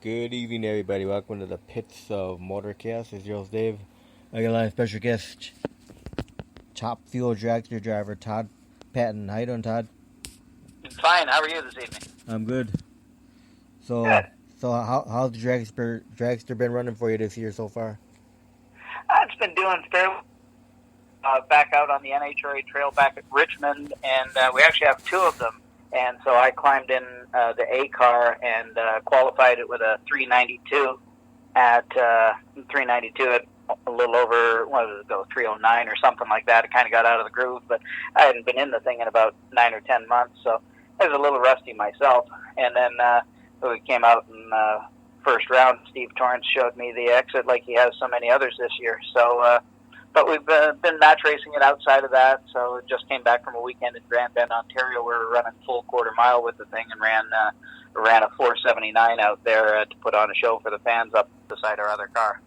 Good evening, everybody. Welcome to the pits of Motorcast. It's your host, Dave. I got a line special guest, top fuel dragster driver Todd Paton. How you doing, Todd? Fine. How are you this evening? I'm good. So, Good. how's the dragster been running for you this year so far? It's been doing fairly. Back out on the NHRA trail back at Richmond, and we actually have two of them. And so I climbed in the A car and qualified it with a 392 at a little over, 309 or something like that. It kind of got out of the groove, but I hadn't been in the thing in about 9 or 10 months, so I was a little rusty myself. And then we came out in first round. Steve Torrance showed me the exit like he has so many others this year. So, but we've been match racing it outside of that. So just came back from a weekend in Grand Bend, Ontario, where we're running full quarter mile with the thing, and ran a 479 out there to put on a show for the fans up beside our other car.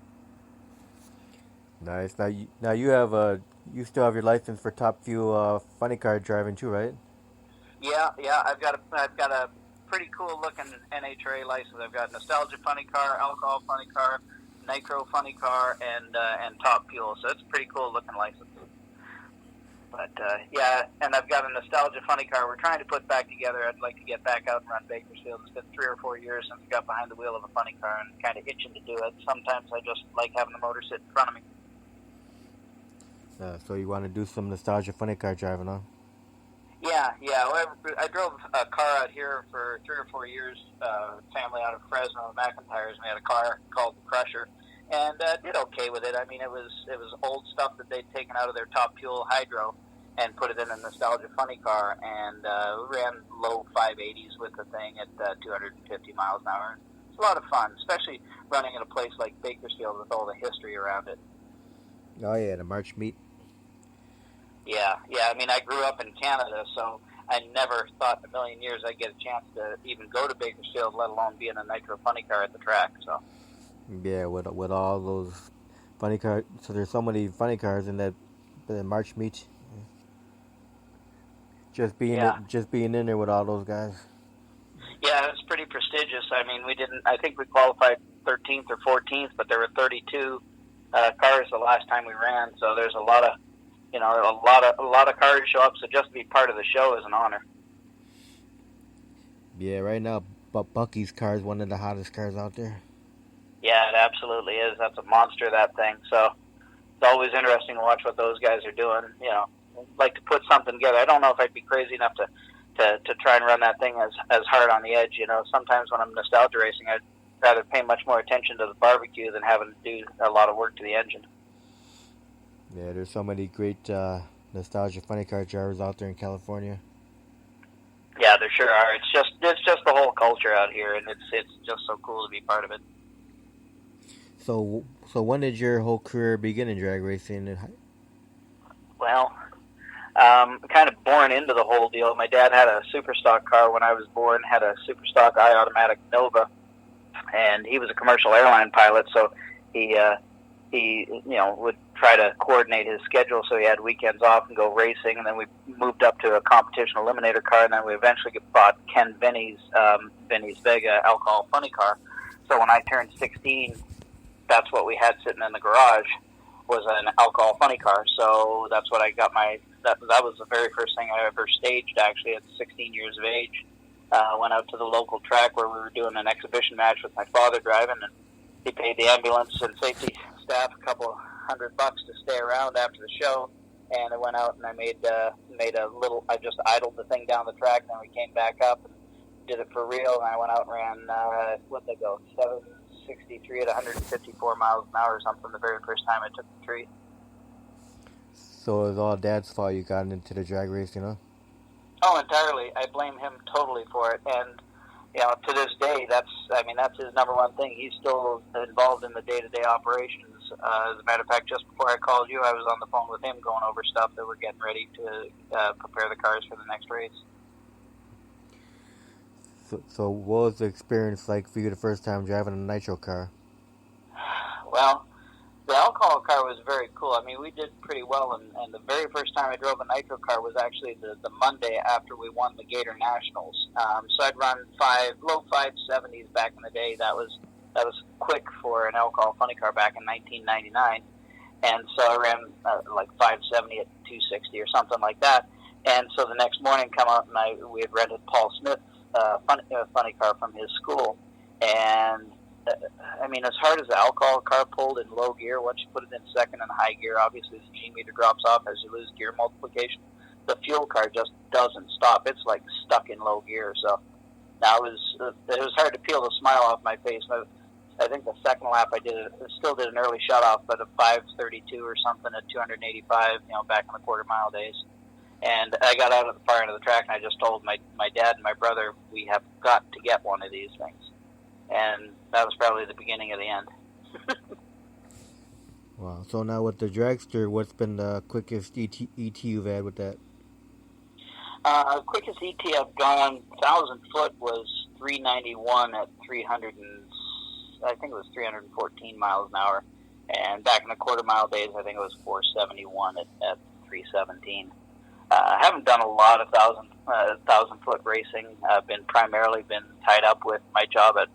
Nice. Now you still have your license for top fuel funny car driving too, right? Yeah. I've got a pretty cool looking NHRA license. I've got nostalgia funny car, alcohol funny car, nitro funny car, and top fuel. So it's a pretty cool looking license. But and I've got a nostalgia funny car we're trying to put back together. I'd like to get back out and run Bakersfield. It's been 3 or 4 years since I got behind the wheel of a funny car, and kind of itching to do it. Sometimes I just like having the motor sit in front of me. So you want to do some nostalgia funny car driving, huh? Yeah. I drove a car out here for 3 or 4 years. Family out of Fresno, McIntyre's, and we had a car called the Crusher, and did okay with it. I mean, it was old stuff that they'd taken out of their top fuel hydro and put it in a nostalgia funny car, and ran low 580s with the thing at 250 miles an hour. It's a lot of fun, especially running at a place like Bakersfield with all the history around it. Oh yeah, the Marsh Beach. Yeah. I mean, I grew up in Canada, so I never thought in a million years I'd get a chance to even go to Bakersfield, let alone be in a nitro funny car at the track. So. Yeah, with all those funny cars. So there's so many funny cars in that Marsh Beach. Just being in there with all those guys. Yeah, it's pretty prestigious. I mean, I think we qualified 13th or 14th, but there were 32 cars the last time we ran. So there's a lot of cars show up. So just to be part of the show is an honor. Yeah, right now, Bucky's car is one of the hottest cars out there. Yeah, it absolutely is. That's a monster, that thing. So it's always interesting to watch what those guys are doing. Like to put something together. I don't know if I'd be crazy enough to try and run that thing as hard on the edge. Sometimes when I'm nostalgia racing, I'd rather pay much more attention to the barbecue than having to do a lot of work to the engine. Yeah, there's so many great nostalgia funny car drivers out there in California. Yeah, there sure are. It's just the whole culture out here, and it's just so cool to be part of it. So when did your whole career begin in drag racing? Well, kind of born into the whole deal. My dad had a super stock car when I was born, had a super stock I-automatic Nova, and he was a commercial airline pilot, so he would try to coordinate his schedule so he had weekends off and go racing. And then we moved up to a competition eliminator car, and then we eventually bought Ken Vinny's Vega alcohol funny car. So when I turned 16, that's what we had sitting in the garage, was an alcohol funny car. So that's what I got that was the very first thing I ever staged, actually, at 16 years of age. Went out to the local track where we were doing an exhibition match with my father driving, and he paid the ambulance and safety staff a couple $100 to stay around after the show. And I went out and I made I just idled the thing down the track, and then we came back up and did it for real. And I went out and ran, 763 at 154 miles an hour or something the very first time I took the tree. So it was all Dad's fault you got into the drag racing, huh? Oh, entirely. I blame him totally for it. And, to this day, that's his number one thing. He's still involved in the day-to-day operations. As a matter of fact, just before I called you, I was on the phone with him going over stuff that we're getting ready to prepare the cars for the next race. So what was the experience like for you the first time driving a nitro car? Well, the alcohol car was very cool. I mean, we did pretty well, and the very first time I drove a nitro car was actually the Monday after we won the Gator Nationals. So I'd run low 570s back in the day. That was quick for an alcohol funny car back in 1999. And so I ran like 570 at 260 or something like that. And so the next morning, come out and we had rented Paul Smith's funny car from his school. And I mean, as hard as the alcohol car pulled in low gear, once you put it in second and high gear, obviously the G meter drops off as you lose gear multiplication. The fuel car just doesn't stop. It's like stuck in low gear. So now it was hard to peel the smile off my face. I think the second lap I still did an early shut off, but a 5:32 or something at 285, back in the quarter mile days. And I got out at the far end of the track, and I just told my dad and my brother, we have got to get one of these things. And that was probably the beginning of the end. Wow. So now with the Dragster, what's been the quickest ET you've had with that? Quickest ET I've gone 1,000 foot was 391 at 314 miles an hour. And back in the quarter mile days, I think it was 471 at 317. I haven't done a lot of 1,000 foot racing. I've primarily been tied up with my job at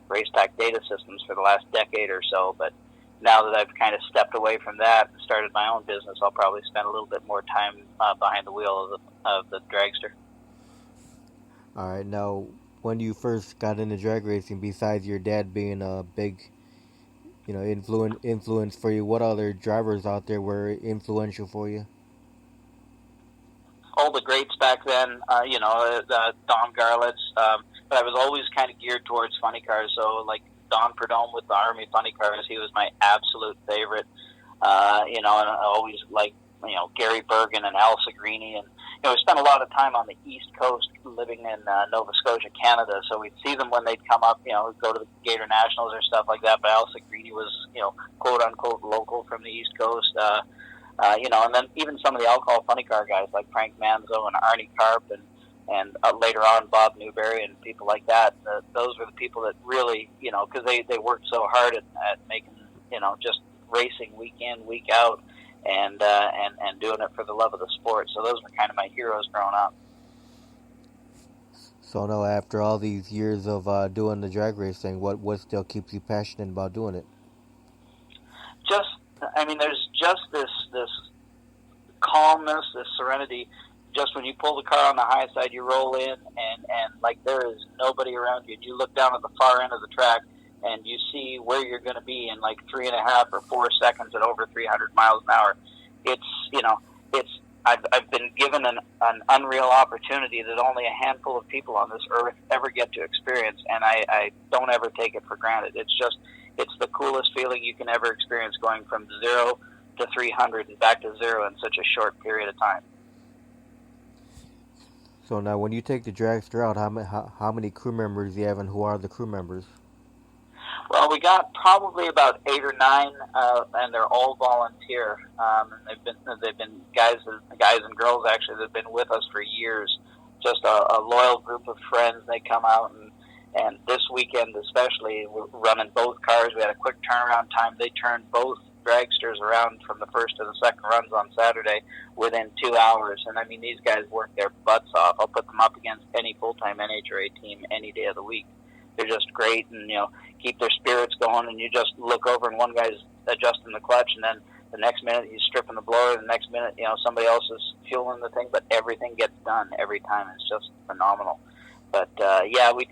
Racetac Data Systems for the last decade or so. But now that I've kind of stepped away from that and started my own business, I'll probably spend a little bit more time behind the wheel of the Dragster. All right. Now, when you first got into drag racing, besides your dad being a big, influence for you, what other drivers out there were influential for you? All the greats back then, Don Garlitz, but I was always kind of geared towards funny cars. So like Don Prerace with the Army funny cars, he was my absolute favorite. And I always liked, Gary Bergen and Al Segrini. And, we spent a lot of time on the East Coast living in Nova Scotia, Canada. So we'd see them when they'd come up, go to the Gator Nationals or stuff like that. But Al Segrini was, quote unquote local from the East Coast. And then even some of the alcohol funny car guys like Frank Manzo and Arnie Karp and later on Bob Newberry and people like that. Those were the people that really, because they worked so hard at making, just racing week in, week out, and doing it for the love of the sport. So those were kind of my heroes growing up. So now, after all these years of doing the drag racing, what still keeps you passionate about doing it? There's just this calmness, this serenity. Just when you pull the car on the high side, you roll in, and like there is nobody around you. And you look down at the far end of the track, and you see where you're going to be in like 3.5 or 4 seconds at over 300 miles an hour. I've been given an unreal opportunity that only a handful of people on this earth ever get to experience, and I don't ever take it for granted. It's the coolest feeling you can ever experience, going from 0 to 300 and back to 0 in such a short period of time. So now, when you take the Dragster out, how many crew members do you have, and who are the crew members? Well, we got probably about 8 or 9, and they're all volunteer. And they've been guys and girls actually that have been with us for years. Just a loyal group of friends. They come out and this weekend especially, we're running both cars. We had a quick turnaround time. They turned both Dragsters around from the first to the second runs on Saturday within 2 hours. And these guys work their butts off. I'll put them up against any full-time NHRA team any day of the week. They're just great, and keep their spirits going. And you just look over, and one guy's adjusting the clutch, and then the next minute he's stripping the blower. The next minute, somebody else is fueling the thing. But everything gets done every time. It's just phenomenal. But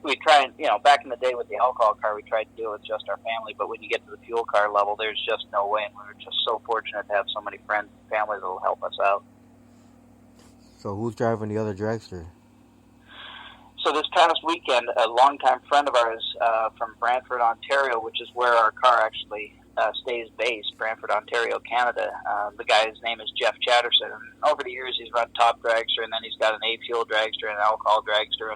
we try and back in the day with the alcohol car, we tried to do it with just our family. But when you get to the fuel car level, there's just no way. And we were just so fortunate to have so many friends and families that will help us out. So who's driving the other Dragster? So this past weekend, a longtime friend of ours from Brantford, Ontario, which is where our car actually stays based, Brantford, Ontario, Canada. The guy's name is Jeff Chatterson. And over the years, he's run Top Dragster, and then he's got an A-Fuel Dragster and an alcohol Dragster.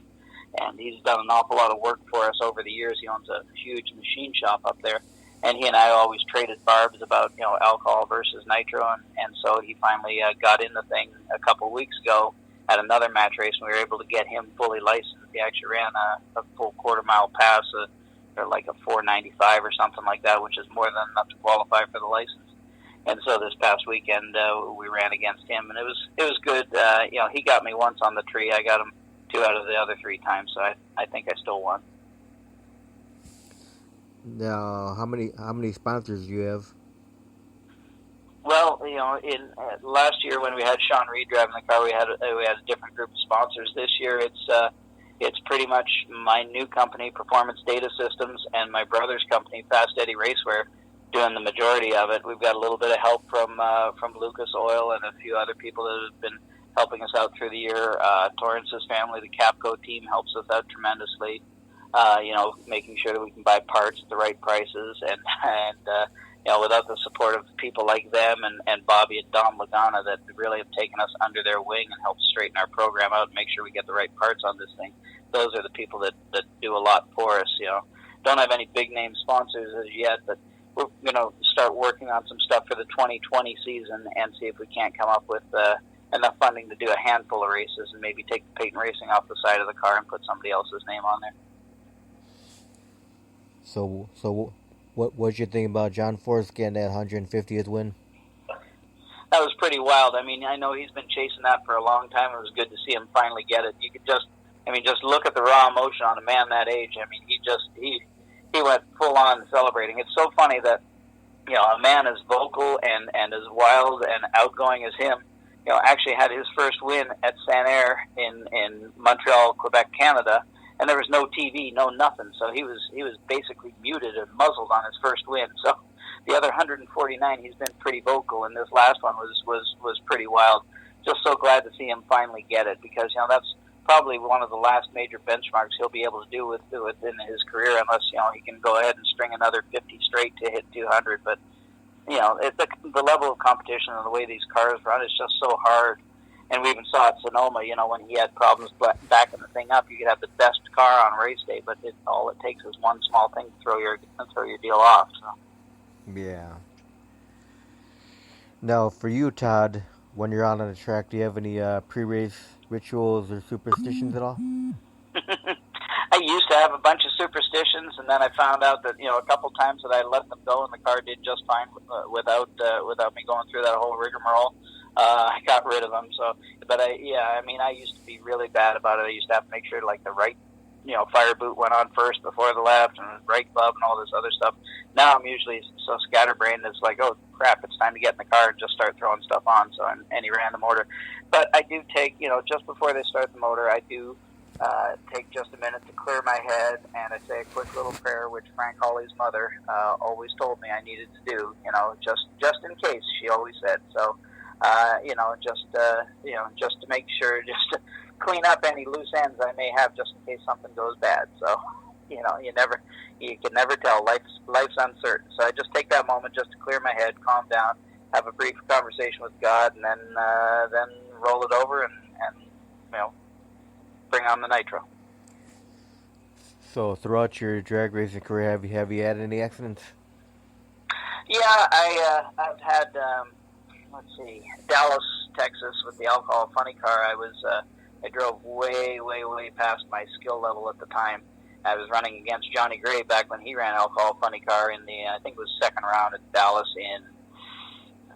And he's done an awful lot of work for us over the years. He owns a huge machine shop up there. And he and I always traded barbs about, alcohol versus nitro. And so he finally got in the thing a couple of weeks ago at another match race, and we were able to get him fully licensed. He actually ran a full quarter-mile pass, or like a 495 or something like that, which is more than enough to qualify for the license. And so this past weekend, we ran against him, and it was good. He got me once on the tree. I got him 2 out of the other 3 times. So I think I still won. Now, how many sponsors do you have? Well, in last year when we had Sean Reed driving the car, we had a different group of sponsors. This year, it's pretty much my new company, Performance Data Systems, and my brother's company, Fast Eddie Racewear, doing the majority of it. We've got a little bit of help from Lucas Oil and a few other people that have been helping us out through the year. Torrance's family, the Capco team, helps us out tremendously. Making sure that we can buy parts at the right prices, and without the support of people like them and Bobby and Dom Lagana that really have taken us under their wing and helped straighten our program out and make sure we get the right parts on this thing. Those are the people that do a lot for us. Don't have any big name sponsors as yet, but we're going to start working on some stuff for the 2020 season and see if we can't come up with enough funding to do a handful of races and maybe take the Paton Racing off the side of the car and put somebody else's name on there. So what'd you think about John Force getting that 150th win? That was pretty wild. I mean, I know he's been chasing that for a long time. It was good to see him finally get it. You could just look at the raw emotion on a man that age. I mean, he went full on celebrating. It's so funny that, a man as vocal and as wild and outgoing as him, actually had his first win at Saint-Air in Montreal, Quebec, Canada. And there was no TV, no nothing. So he was basically muted and muzzled on his first win. So the other 149, he's been pretty vocal, and this last one was pretty wild. Just so glad to see him finally get it, because that's probably one of the last major benchmarks he'll be able to do within his career, unless he can go ahead and string another 50 straight to hit 200. But the level of competition and the way these cars run is just so hard. And we even saw at Sonoma, when he had problems backing the thing up, you could have the best car on race day, but all it takes is one small thing to throw your deal off. So. Yeah. Now, for you, Todd, when you're out on the track, do you have any pre-race rituals or superstitions at all? I used to have a bunch of superstitions, and then I found out that a couple times that I let them go, and the car did just fine without me going through that whole rigmarole. I got rid of them. So, but I used to be really bad about it. I used to have to make sure the right, fire boot went on first before the left, and the right glove and all this other stuff. Now I'm usually so scatterbrained. It's like, oh crap, it's time to get in the car and just start throwing stuff on. So in any random order. But I do take, just before they start the motor, I do take just a minute to clear my head, and I say a quick little prayer, which Frank Hawley's mother always told me I needed to do. Just in case, she always said so. Just to make sure, just to clean up any loose ends I may have, just in case something goes bad. So, you can never tell. Life's uncertain. So I just take that moment just to clear my head, calm down, have a brief conversation with God, and then roll it over and bring on the nitro. So throughout your drag racing career, have you had any accidents? Yeah, I've had. Let's see, Dallas, Texas, with the alcohol funny car. I drove way past my skill level at the time. I was running against Johnny Gray back when he ran alcohol funny car in the, I think it was second round at Dallas in,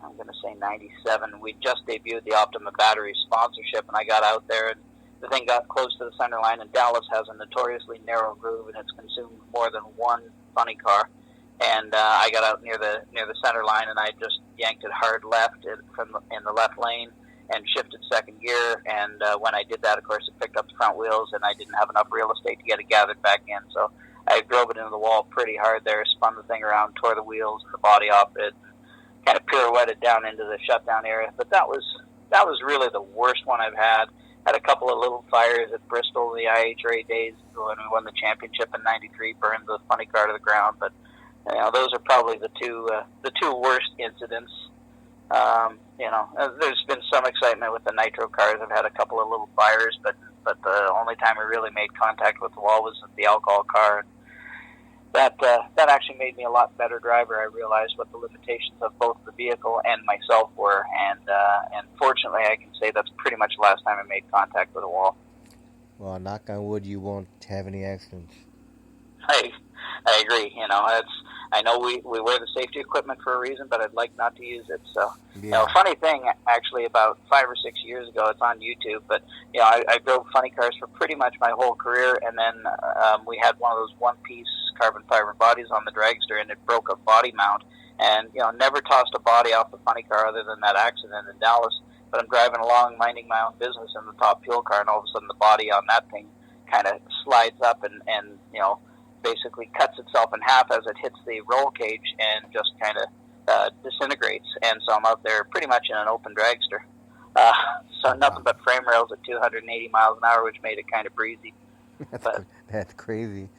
I'm going to say 97. We just debuted the Optima battery sponsorship, and I got out there, and the thing got close to the center line, and Dallas has a notoriously narrow groove, and it's consumed more than one funny car. And I got out near the center line, and I just yanked it hard left in the left lane and shifted second gear. And when I did that, of course, it picked up the front wheels, and I didn't have enough real estate to get it gathered back in. So I drove it into the wall pretty hard there, spun the thing around, tore the wheels and the body off it, kind of pirouetted down into the shutdown area. But that was really the worst one I've had. Had a couple of little fires at Bristol in the IHRA days when we won the championship in '93, burned the funny car to the ground. But those are probably the two worst incidents. There's been some excitement with the nitro cars. I've had a couple of little fires, but the only time I really made contact with the wall was with the alcohol car. That actually made me a lot better driver. I realized what the limitations of both the vehicle and myself were, and fortunately, I can say that's pretty much the last time I made contact with a wall. Well, knock on wood, you won't have any accidents. I agree. I know we wear the safety equipment for a reason, but I'd like not to use it. So, funny thing, actually, about 5 or 6 years ago, it's on YouTube, but, I drove funny cars for pretty much my whole career, and then we had one of those one-piece carbon fiber bodies on the Dragster, and it broke a body mount, and, never tossed a body off the funny car other than that accident in Dallas, but I'm driving along, minding my own business in the top fuel car, and all of a sudden the body on that thing kind of slides up and basically cuts itself in half as it hits the roll cage and just kind of disintegrates. And so I'm out there pretty much in an open dragster. So nothing but frame rails at 280 miles an hour, which made it kind of breezy. That's crazy.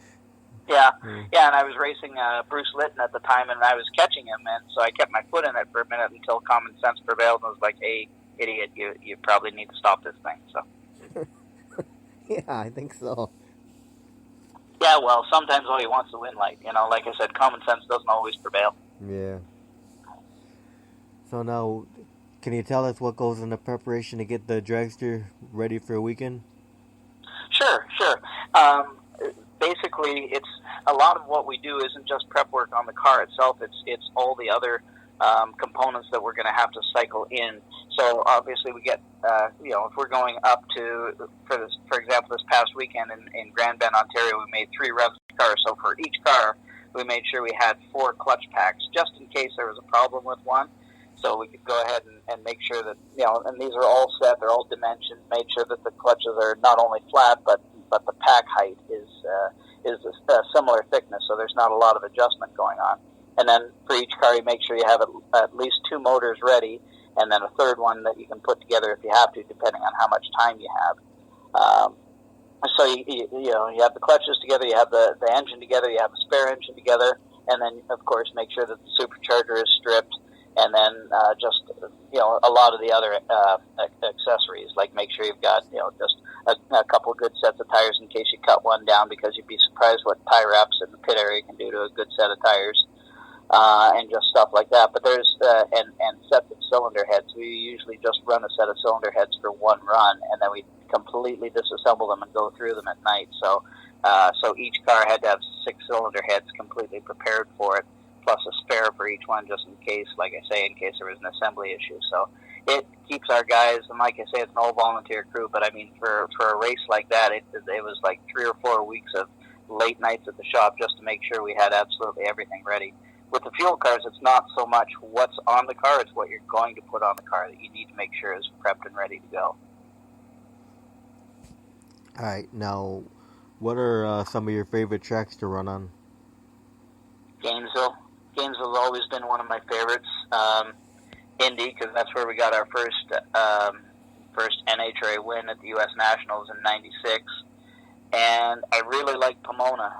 Yeah, and I was racing Bruce Litton at the time, and I was catching him, and so I kept my foot in it for a minute until common sense prevailed, and I was like, hey, idiot, you probably need to stop this thing. So. Yeah, I think so. Yeah, well, sometimes all you want is the win light. Like I said, common sense doesn't always prevail. Yeah. So now, can you tell us what goes into preparation to get the dragster ready for a weekend? Sure. Basically, it's a lot of what we do isn't just prep work on the car itself. It's all the other components that we're going to have to cycle in. So obviously we get, if we're going up to, for example, this past weekend in Grand Bend, Ontario, we made 3 revs per car. So for each car, we made sure we had 4 clutch packs, just in case there was a problem with one. So we could go ahead and make sure that, and these are all set, they're all dimensioned, made sure that the clutches are not only flat, but the pack height is a similar thickness, so there's not a lot of adjustment going on. And then for each car, you make sure you have at least 2 motors ready, and then a third one that you can put together if you have to, depending on how much time you have. So you have the clutches together, you have the engine together, you have a spare engine together, and then of course make sure that the supercharger is stripped, and then just a lot of the other accessories, like make sure you've got just a couple of good sets of tires in case you cut one down, because you'd be surprised what tie wraps in the pit area can do to a good set of tires. And just stuff like that. But there's and sets of cylinder heads. We usually just run a set of cylinder heads for one run, and then we completely disassemble them and go through them at night. So each car had to have 6 cylinder heads completely prepared for it, plus a spare for each one, just in case, like I say, in case there was an assembly issue. So it keeps our guys, and like I say, it's an all-volunteer crew, but I mean, for a race like that, it was like 3 or 4 weeks of late nights at the shop just to make sure we had absolutely everything ready. With the fuel cars, it's not so much what's on the car, it's what you're going to put on the car that you need to make sure is prepped and ready to go. All right, now, what are some of your favorite tracks to run on? Gainesville. Gainesville's always been one of my favorites. Indy, because that's where we got our first NHRA win at the U.S. Nationals in '96. And I really like Pomona.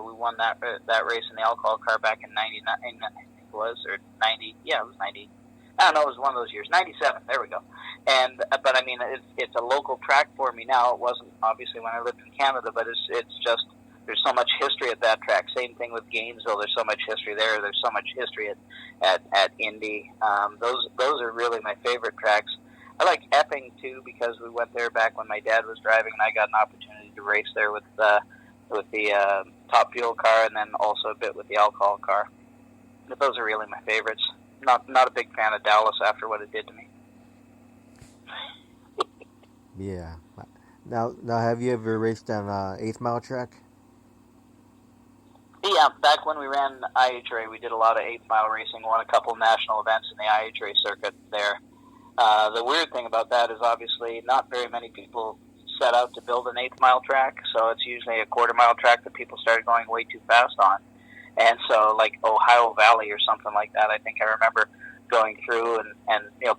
We won that race in the alcohol car back in '99, I think it was, or 90. Yeah, it was 90. I don't know, it was one of those years. 97, there we go. But I mean, it's a local track for me now. It wasn't obviously when I lived in Canada, but it's just, there's so much history at that track. Same thing with Gainesville. There's so much history there. There's so much history at Indy. Those are really my favorite tracks. I like Epping too, because we went there back when my dad was driving, and I got an opportunity to race there with the top fuel car, and then also a bit with the alcohol car. But those are really my favorites. Not a big fan of Dallas after what it did to me. Yeah. Now, have you ever raced on 8th Mile track? Yeah, back when we ran IHRA, we did a lot of 8th Mile racing, won a couple national events in the IHRA circuit there. The weird thing about that is obviously not very many people set out to build an 8th Mile track, so it's usually a quarter-mile track that people started going way too fast on. And so, like Ohio Valley or something like that, I think I remember going through and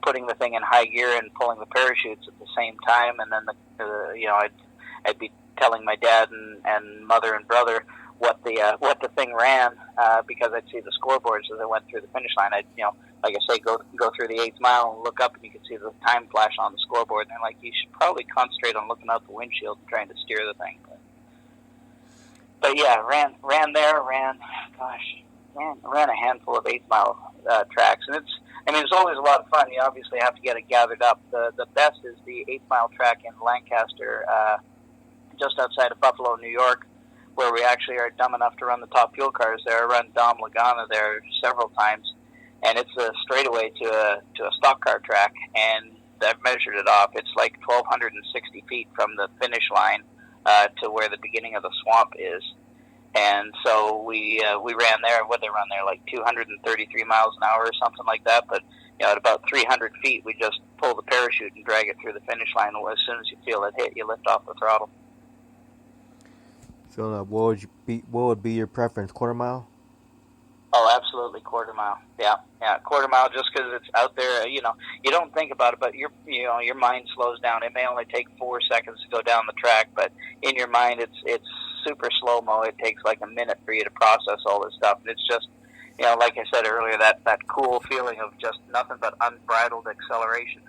putting the thing in high gear and pulling the parachutes at the same time, and then I'd be telling my dad and mother and brother what the thing ran, because I'd see the scoreboards as I went through the finish line. I'd like I say, go through the 8th mile and look up, and you could see the time flash on the scoreboard. And they're like, you should probably concentrate on looking out the windshield and trying to steer the thing. But yeah, ran a handful of 8th mile tracks, and it's always a lot of fun. You obviously have to get it gathered up. The best is the 8th mile track in Lancaster, just outside of Buffalo, New York, where we actually are dumb enough to run the top fuel cars there. I run Dom Lagana there several times, and it's a straightaway to a stock car track, and I've measured it off. It's like 1,260 feet from the finish line to where the beginning of the swamp is. And so we ran there. What they run there, like 233 miles an hour or something like that. But at about 300 feet, we just pull the parachute and drag it through the finish line. As soon as you feel it hit, you lift off the throttle. So what would be your preference? Quarter mile? Oh, absolutely, quarter mile. Yeah, quarter mile. Just because it's out there, you don't think about it, but your mind slows down. It may only take 4 seconds to go down the track, but in your mind, it's super slow mo. It takes like a minute for you to process all this stuff. And it's just, like I said earlier, that cool feeling of just nothing but unbridled acceleration.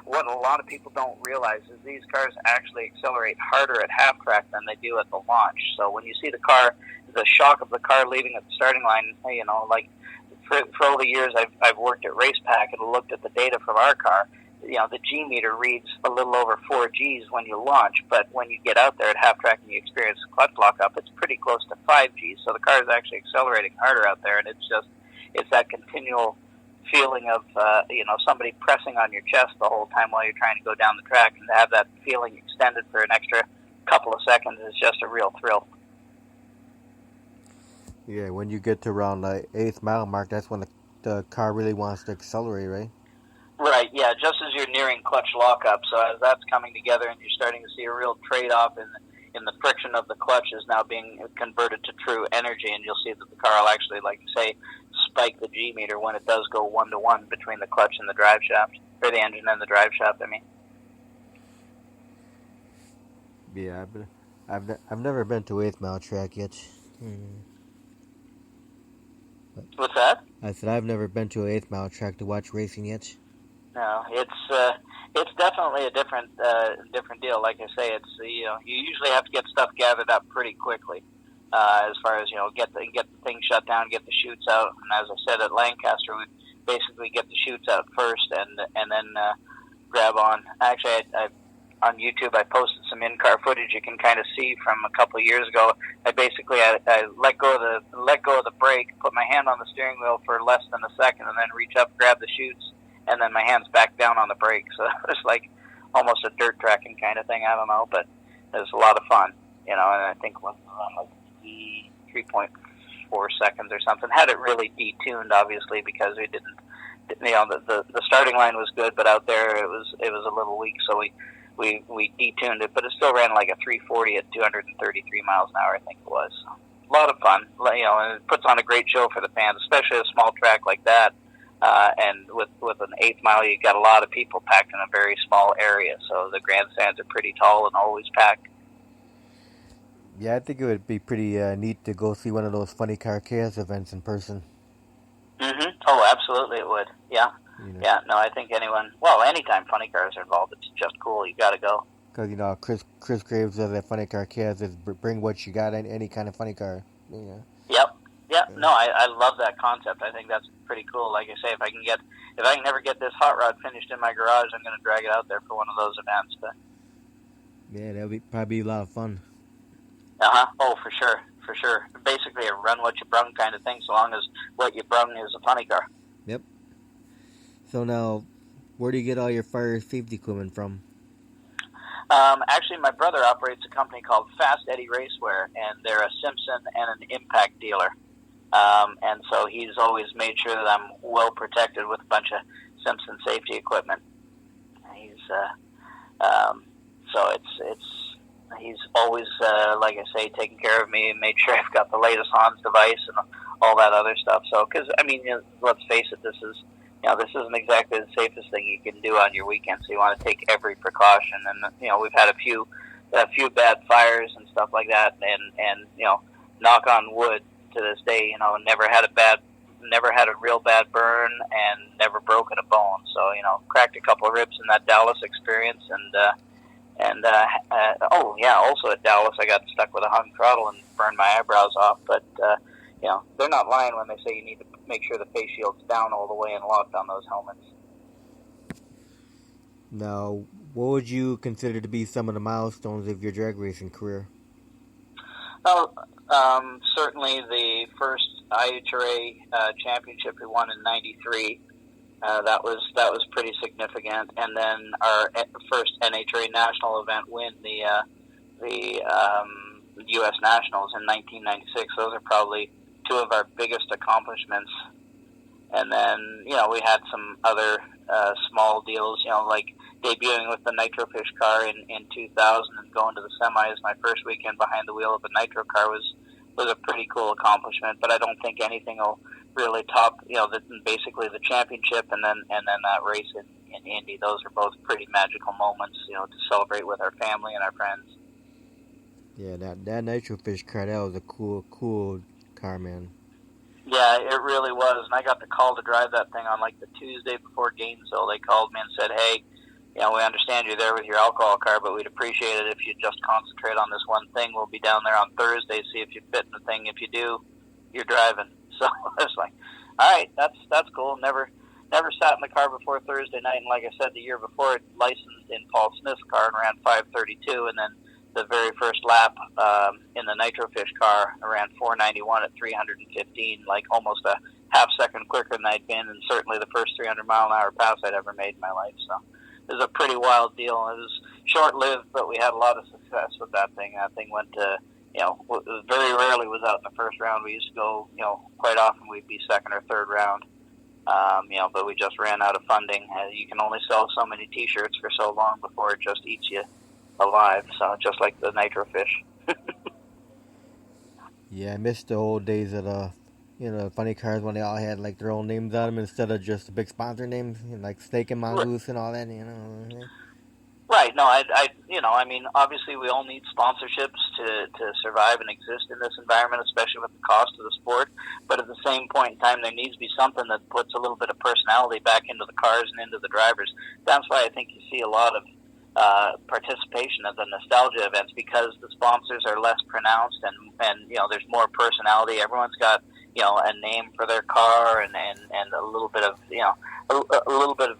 What a lot of people don't realize is these cars actually accelerate harder at half track than they do at the launch. So when you see the shock of the car leaving at the starting line, like for all the years I've worked at Race Pack and looked at the data from our car, the G meter reads a little over 4 Gs when you launch, but when you get out there at half track and you experience clutch lock up, it's pretty close to 5 Gs. So the car is actually accelerating harder out there, and it's that continual feeling of somebody pressing on your chest the whole time while you're trying to go down the track, and to have that feeling extended for an extra couple of seconds is just a real thrill. Yeah, when you get to around the 8th mile mark, that's when the car really wants to accelerate, right? Right, yeah, just as you're nearing clutch lockup. So as that's coming together and you're starting to see a real trade-off in the friction of the clutch is now being converted to true energy, and you'll see that the car will actually, like you say, spike the G meter when it does go 1-to-1 between the clutch and the drive shaft, or the engine and the drive shaft, I mean. Yeah, I've never been to 8th mile track yet. What's that? I said I've never been to an 8th mile track to watch racing yet. No, it's definitely a different deal. Like I say, it's you usually have to get stuff gathered up pretty quickly, as far as get the thing shut down, get the chutes out, and as I said at Lancaster, we basically get the chutes out first, and then grab on. Actually, I on YouTube I posted some in-car footage you can kind of see from a couple of years ago. I let go of the brake, put my hand on the steering wheel for less than a second, and then reach up, grab the chutes, and then my hand's back down on the brake. So it was like almost a dirt tracking kind of thing. I don't know, but it was a lot of fun, and I think around like 3.4 seconds or something. Had it really detuned, obviously, because we didn't, the starting line was good, but out there it was a little weak, so we detuned it, but it still ran like a 340 at 233 miles an hour, I think it was. So, a lot of fun, and it puts on a great show for the fans, especially a small track like that. And with an 8th mile, you got a lot of people packed in a very small area, so the grandstands are pretty tall and always packed. Yeah, I think it would be pretty neat to go see one of those funny car chaos events in person. Mm-hmm. Oh, absolutely it would. Yeah. Yeah, no, I think anytime funny cars are involved, it's just cool. You got to go. Because Chris Graves does that funny car chaos is bring what you got in any kind of funny car. Yep. Yeah. No, I love that concept. I think that's pretty cool. Like I say, if I can never get this hot rod finished in my garage, I'm going to drag it out there for one of those events. But yeah, that would probably be a lot of fun. Oh, for sure. Basically, a run what you brung kind of thing, so long as what you brung is a funny car. Yep. So now, where do you get all your fire safety equipment from? Actually, my brother operates a company called Fast Eddie Racewear, and they're a Simpson and an Impact dealer. And so he's always made sure that I'm well protected with a bunch of Simpson safety equipment. He's always, like I say, taking care of me and made sure I've got the latest Hans device and all that other stuff. So, because let's face it, this isn't exactly the safest thing you can do on your weekend. So you want to take every precaution. And we've had a few bad fires and stuff like that, and knock on wood, to this day, never had a real bad burn and never broken a bone. So, cracked a couple of ribs in that Dallas experience, also at Dallas I got stuck with a hung throttle and burned my eyebrows off. But they're not lying when they say you need to make sure the face shield's down all the way and locked on those helmets. Now, what would you consider to be some of the milestones of your drag racing career? Well, Certainly the first IHRA championship we won in '93. That was pretty significant, and then our first NHRA national event win, the U.S. Nationals in 1996. Those are probably two of our biggest accomplishments. And then, we had some other small deals, like debuting with the Nitrofish car in 2000 and going to the semis my first weekend behind the wheel of a Nitro Car was a pretty cool accomplishment. But I don't think anything will really top, basically the championship and then that race in Indy. Those are both pretty magical moments, to celebrate with our family and our friends. Yeah, that Nitrofish car, that was a cool car, man. Yeah, it really was, and I got the call to drive that thing on like the Tuesday before Gainesville. They called me and said, "Hey, we understand you're there with your alcohol car, but we'd appreciate it if you just concentrate on this one thing. We'll be down there on Thursday, see if you fit in the thing. If you do, you're driving." So I was like, "All right, that's cool." Never sat in the car before Thursday night, and like I said, the year before, it licensed in Paul Smith's car and ran 5:32, and then the very first lap in the Nitrofish car, I ran 491 at 315, like almost a half second quicker than I'd been, and certainly the first 300-mile-an-hour pass I'd ever made in my life. So it was a pretty wild deal. It was short-lived, but we had a lot of success with that thing. That thing went to, very rarely was out in the first round. We used to go, quite often we'd be second or third round. But we just ran out of funding. You can only sell so many T-shirts for so long before it just eats you alive. So just like the Nitrofish. Yeah, I missed the old days of the, funny cars when they all had like their own names on them instead of just the big sponsor names, like Steak and Mongoose and all that. Right. No, obviously we all need sponsorships to survive and exist in this environment, especially with the cost of the sport. But at the same point in time, there needs to be something that puts a little bit of personality back into the cars and into the drivers. That's why I think you see a lot of participation of the nostalgia events, because the sponsors are less pronounced and there's more personality. Everyone's got a name for their car and a little bit of a little bit of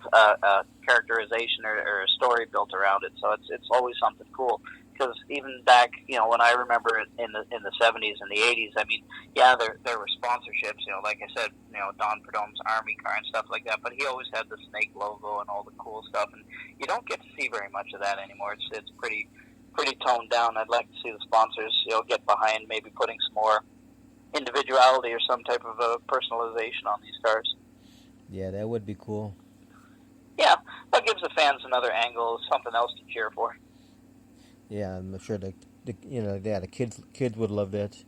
characterization or a story built around it. So it's always something cool. Because even back, when I remember it in the 70s and the 80s, there were sponsorships, like I said, Don Perdome's Army car and stuff like that, but he always had the snake logo and all the cool stuff, and you don't get to see very much of that anymore. It's pretty toned down. I'd like to see the sponsors, get behind maybe putting some more individuality or some type of a personalization on these cars. Yeah, that would be cool. Yeah, that gives the fans another angle, something else to cheer for. Yeah, I'm sure the kids would love that.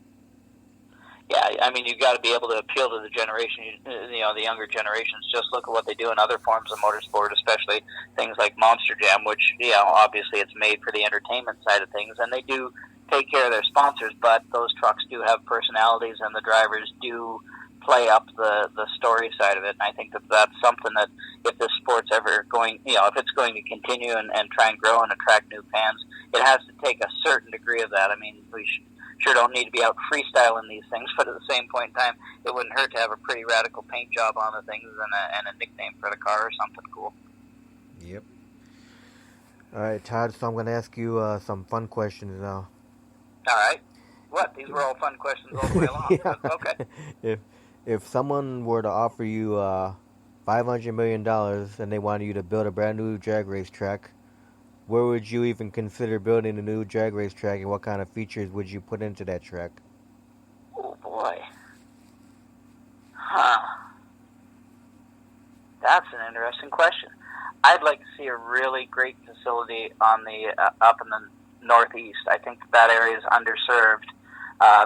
Yeah, you got to be able to appeal to the generation, the younger generations. Just look at what they do in other forms of motorsport, especially things like Monster Jam, which, obviously it's made for the entertainment side of things, and they do take care of their sponsors, but those trucks do have personalities, and the drivers do play up the story side of it. And I think that's something that if this sport's ever going, if it's going to continue and try and grow and attract new fans, it has to take a certain degree of that. We sure don't need to be out freestyling these things, but at the same point in time, it wouldn't hurt to have a pretty radical paint job on the things and a nickname for the car or something cool. Yep. All right, Todd, so I'm going to ask you some fun questions now. All right. What? These were all fun questions all the way along. Yeah. Okay. If someone were to offer you $500 million and they wanted you to build a brand new drag race track, where would you even consider building a new drag race track, and what kind of features would you put into that track? Oh, boy. That's an interesting question. I'd like to see a really great facility on the up in the Northeast. I think that area is underserved.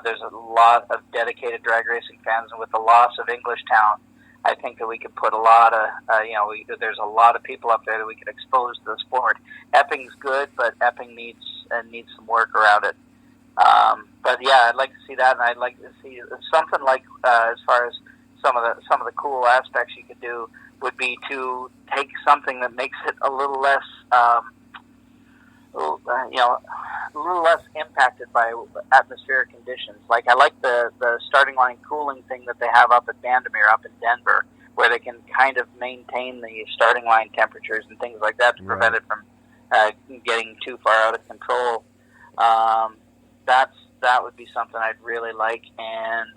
There's a lot of dedicated drag racing fans, and with the loss of Englishtown, I think that we could put a lot of, there's a lot of people up there that we could expose to the sport. Epping's good, but Epping needs some work around it. But yeah, I'd like to see that, and I'd like to see something like, as far as some of the cool aspects you could do, would be to take something that makes it a little less, a little less impacted by atmospheric conditions. Like, I like the starting line cooling thing that they have up at Vandermeer, up in Denver, where they can kind of maintain the starting line temperatures and things like that to prevent it from getting too far out of control. That's that would be something I'd really like. And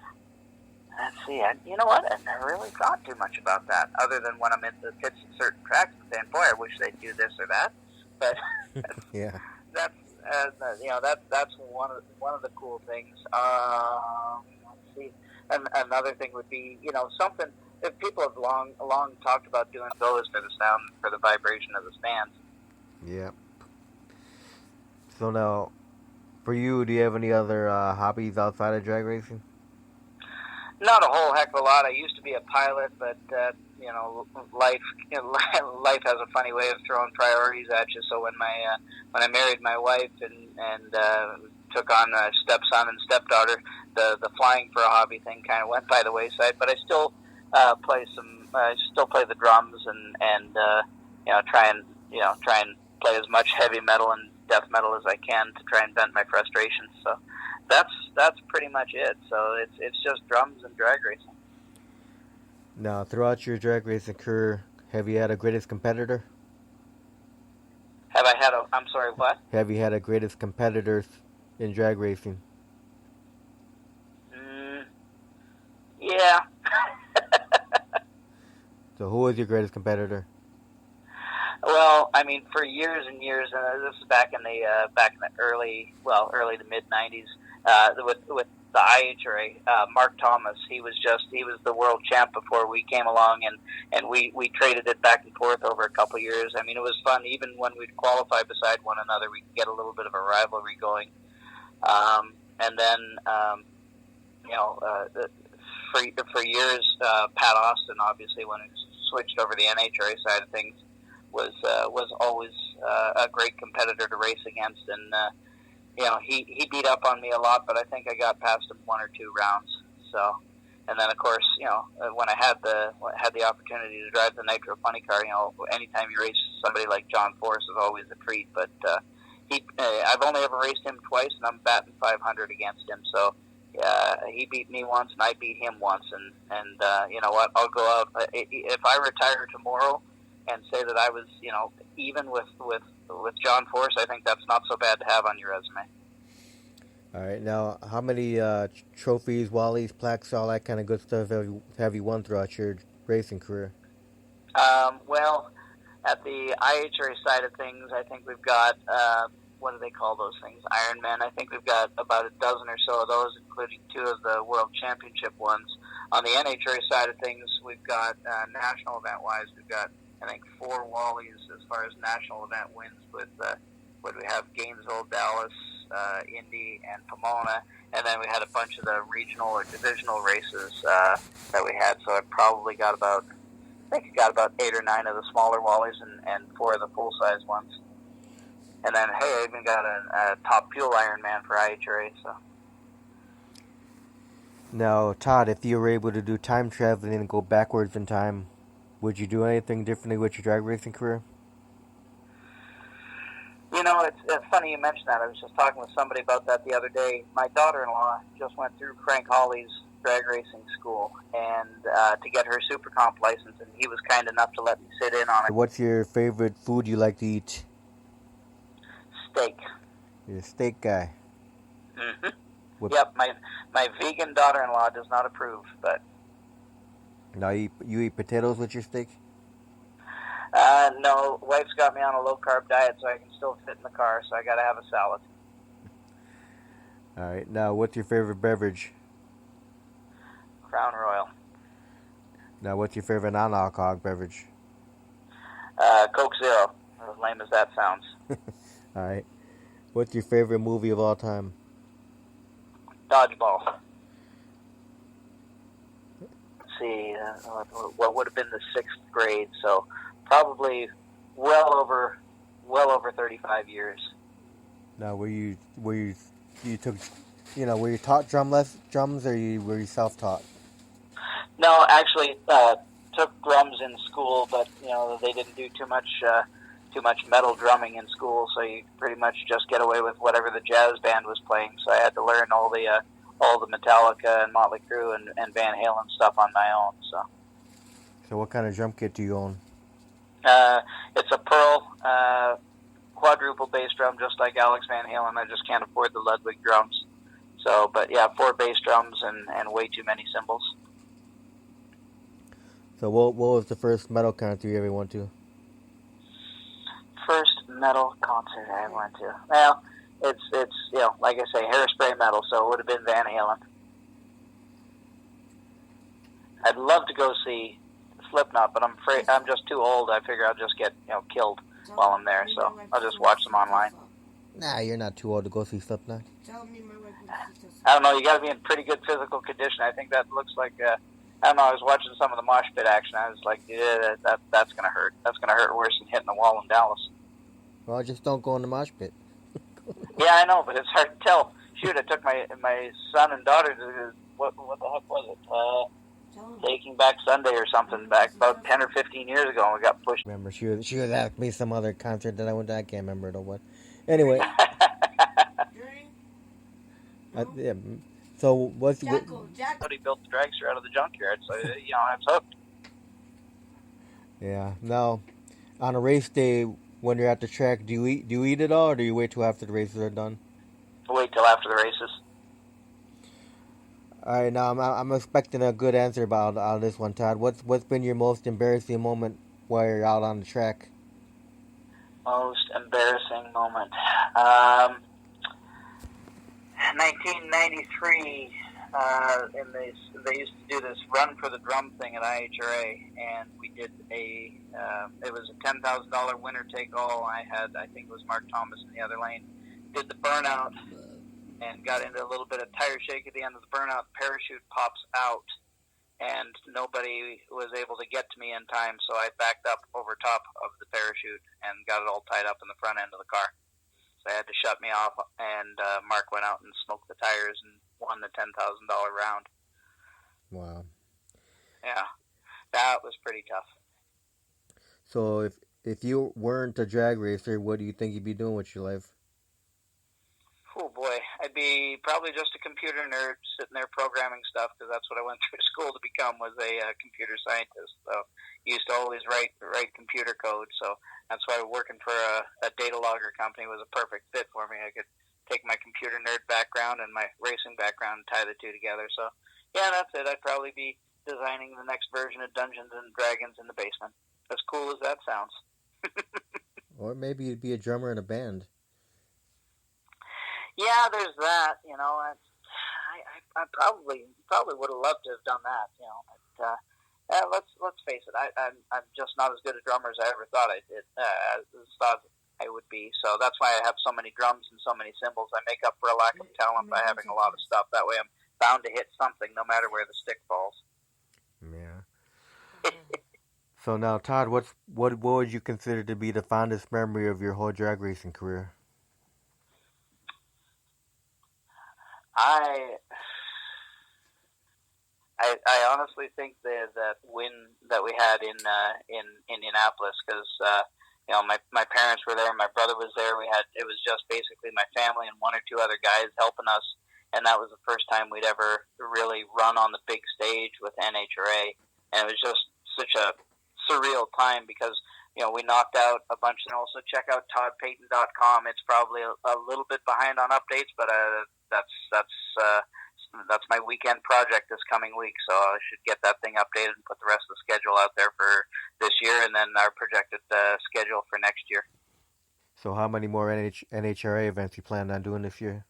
let's see, you know what? I never really thought too much about that, other than when I'm in the pits at certain tracks and saying, "Boy, I wish they'd do this or that." But Yeah. that's that's one of the cool things. Let's see, and another thing would be, something that people have long talked about doing those for the sound, for the vibration of the stands. Yeah. So now, for you, do you have any other hobbies outside of drag racing? Not a whole heck of a lot. I used to be a pilot, but life life has a funny way of throwing priorities at you. So when I married my wife and took on a stepson and stepdaughter, the flying for a hobby thing kind of went by the wayside. But I still play the drums and try and play as much heavy metal and death metal as I can to try and vent my frustrations. So that's pretty much it. So it's just drums and drag racing. Now, throughout your drag racing career, have you had a greatest competitor? Have I had I'm sorry, what? Have you had a greatest competitors in drag racing? Yeah. So who was your greatest competitor? Well, I mean, for years and years, and this is back in the early to mid '90s, with the IHRA, Mark Thomas, he was the world champ before we came along, and we traded it back and forth over a couple of years. I mean, it was fun. Even when we'd qualify beside one another, we could get a little bit of a rivalry going. And then, for years, Pat Austin, obviously, when he switched over the NHRA side of things, was always a great competitor to race against, and he beat up on me a lot, but I think I got past him one or two rounds. So, and then of course, when I had the opportunity to drive the Nitro Funny Car, anytime you race somebody like John Force is always a treat. But I've only ever raced him twice, and I'm batting 500 against him. So. He beat me once, and I beat him once, and you know what? I'll go out if I retire tomorrow and say that I was, even with John Force. I think that's not so bad to have on your resume. All right, now how many trophies, wallies, plaques, all that kind of good stuff have you won throughout your racing career? Well, at the IHRA side of things, I think we've got what do they call those things? Ironman. I think we've got about a dozen or so of those, including 2 of the World Championship ones. On the NHRA side of things, we've got national event-wise, we've got, I think, 4 Wallies as far as national event wins with what we have, Gainesville, Dallas, Indy, and Pomona. And then we had a bunch of the regional or divisional races that we had. So I probably got about 8 or 9 of the smaller Wallies and 4 of the full-size ones. And then, hey, I even got a top fuel Ironman for IHRA. So. Now, Todd, if you were able to do time traveling and go backwards in time, would you do anything differently with your drag racing career? It's funny you mentioned that. I was just talking with somebody about that the other day. My daughter-in-law just went through Frank Hawley's drag racing school and to get her super comp license, and he was kind enough to let me sit in on it. What's your favorite food you like to eat? Steak. You're a steak guy. Mm-hmm. Yep, my vegan daughter-in-law does not approve, but... Now, you eat potatoes with your steak? No, wife's got me on a low-carb diet, so I can still fit in the car, so I got to have a salad. All right, now, what's your favorite beverage? Crown Royal. Now, what's your favorite non-alcoholic beverage? Coke Zero, as lame as that sounds. All right. What's your favorite movie of all time? Dodgeball. Let's see, what would have been the 6th grade, so probably well over 35 years. Now, were you taught drums, or were you self-taught? No, actually, took drums in school, but they didn't do too much metal drumming in school, so you pretty much just get away with whatever the jazz band was playing. So I had to learn all the Metallica and Motley Crue and Van Halen stuff on my own. So what kind of drum kit do you own? It's a Pearl quadruple bass drum, just like Alex Van Halen. I just can't afford the Ludwig drums. So, but yeah, 4 bass drums and way too many cymbals. So what was the first metal concert you ever went to? First metal concert I went to. Well, it's like I say, hairspray metal, so it would have been Van Halen. I'd love to go see Slipknot, but I'm afraid I'm just too old. I figure I'll just get killed while I'm there, so I'll just watch them online. Nah, you're not too old to go see Slipknot. I don't know. You got to be in pretty good physical condition. I think that looks like. I don't know. I was watching some of the mosh pit action. I was like, yeah, that's gonna hurt. That's gonna hurt worse than hitting the wall in Dallas. Well, just don't go in the mosh pit. Yeah, I know, but it's hard to tell. Shoot, I took my son and daughter to what the heck was it? Taking Back Sunday or something back about 10 or 15 years ago, and we got pushed. Remember, she was asking me some other concert that I went to. I can't remember it or what. Anyway. Yeah. So what's He built the dragster out of the junkyard, so it's hooked. Yeah. Now, on a race day, when you're at the track, do you eat it all, or do you wait till after the races are done? Wait till after the races. All right. Now I'm expecting a good answer about this one, Todd. What's been your most embarrassing moment while you're out on the track? Most embarrassing moment. 1993, they used to do this run for the drum thing at IHRA, and we did it was a $10,000 winner take all. I think it was Mark Thomas in the other lane, did the burnout, and got into a little bit of tire shake at the end of the burnout. Parachute pops out, and nobody was able to get to me in time, so I backed up over top of the parachute and got it all tied up in the front end of the car. They had to shut me off, and Mark went out and smoked the tires and won the $10,000 round. Wow. Yeah, that was pretty tough. So if you weren't a drag racer, what do you think you'd be doing with your life? Oh boy, I'd be probably just a computer nerd sitting there programming stuff, because that's what I went through school to become, was a computer scientist. So used to always write computer code. So that's why working for a data logger company was a perfect fit for me. I could take my computer nerd background and my racing background and tie the two together. So yeah, that's it. I'd probably be designing the next version of Dungeons and Dragons in the basement. As cool as that sounds. Or maybe you'd be a drummer in a band. Yeah, there's that. I probably would have loved to have done that. But let's face it. I'm just not as good a drummer as I ever thought I would be. So that's why I have so many drums and so many cymbals. I make up for a lack of talent by having a lot of stuff. That way, I'm bound to hit something, no matter where the stick falls. Yeah. So now, Todd, what would you consider to be the fondest memory of your whole drag racing career? I honestly think that win that we had in Indianapolis, because my parents were there, my brother was there. It was just basically my family and one or two other guys helping us, and that was the first time we'd ever really run on the big stage with NHRA, and it was just such a surreal time, because we knocked out a bunch. And also check out toddpaton.com. It's probably a little bit behind on updates, but that's my weekend project this coming week, so I should get that thing updated and put the rest of the schedule out there for this year, and then our projected schedule for next year. So how many more NHRA events you plan on doing this year?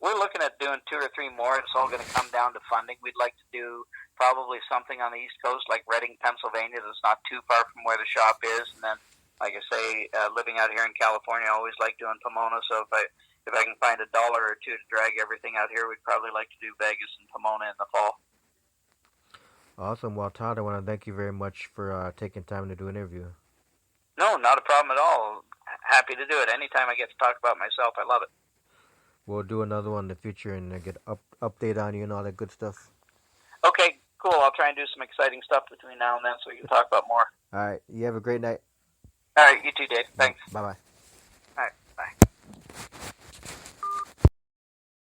We're looking at doing 2 or 3 more. It's all going to come down to funding. We'd like to do probably something on the East Coast, like Reading, Pennsylvania, that's not too far from where the shop is. And then, like I say, living out here in California, I always like doing Pomona. So if I can find $1 or $2 to drag everything out here, we'd probably like to do Vegas and Pomona in the fall. Awesome. Well, Todd, I want to thank you very much for taking time to do an interview. No, not a problem at all. Happy to do it. Anytime I get to talk about myself, I love it. We'll do another one in the future and get update on you and all that good stuff. Okay, cool. I'll try and do some exciting stuff between now and then so we can talk about more. All right. You have a great night. All right, you too, Dave. Thanks. Bye-bye.